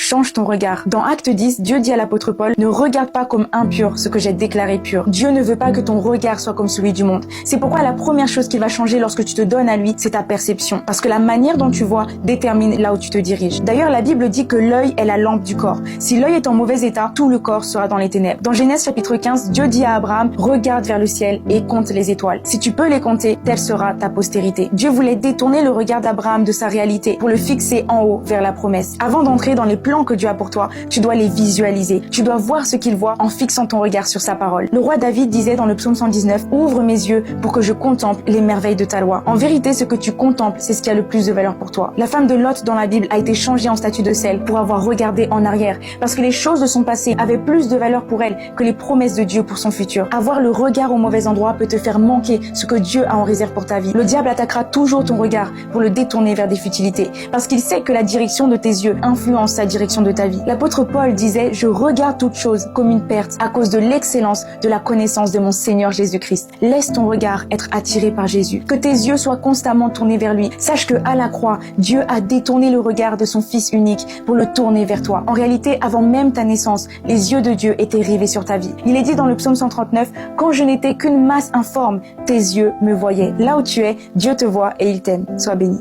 change ton regard. Dans Acte 10, Dieu dit à l'apôtre Paul, ne regarde pas comme impur ce que j'ai déclaré pur. Dieu ne veut pas que ton regard soit comme celui du monde. C'est pourquoi la première chose qu'il va changer lorsque tu te donnes à lui, c'est ta perception. Parce que la manière dont tu vois détermine là où tu te diriges. D'ailleurs, la Bible dit que l'œil est la lampe du corps. Si l'œil est en mauvais état, tout le corps sera dans les ténèbres. Dans Genèse chapitre 15, Dieu dit à Abraham, regarde vers le ciel et compte les étoiles. Si tu peux les compter, telle sera ta postérité. Dieu voulait détourner le regard d'Abraham de sa réalité pour le fixer en haut vers la promesse. Avant d'entrer dans les plans que Dieu a pour toi, tu dois les visualiser. Tu dois voir ce qu'il voit en fixant ton regard sur sa parole. Le roi David disait dans le psaume 119, ouvre mes yeux pour que je contemple les merveilles de ta loi. En vérité, ce que tu contemples, c'est ce qui a le plus de valeur pour toi. La femme de Lot dans la Bible a été changée en statue de sel pour avoir regardé en arrière, parce que les choses de son passé avaient plus de valeur pour elle que les promesses de Dieu pour son futur. Avoir le regard au mauvais endroit peut te faire manquer ce que Dieu a en réserve pour ta vie. Le diable attaquera toujours ton regard pour le détourner vers des futilités, parce qu'il sait que la direction de tes yeux influence la direction de ta vie. L'apôtre Paul disait, je regarde toute chose comme une perte à cause de l'excellence de la connaissance de mon Seigneur Jésus-Christ. Laisse ton regard être attiré par Jésus. Que tes yeux soient constamment tournés vers lui. Sache que à la croix, Dieu a détourné le regard de son Fils unique pour le tourner vers toi. En réalité, avant même ta naissance, les yeux de Dieu étaient rivés sur ta vie. Il est dit dans le psaume 139, quand je n'étais qu'une masse informe, tes yeux me voyaient. Là où tu es, Dieu te voit et il t'aime. Sois béni.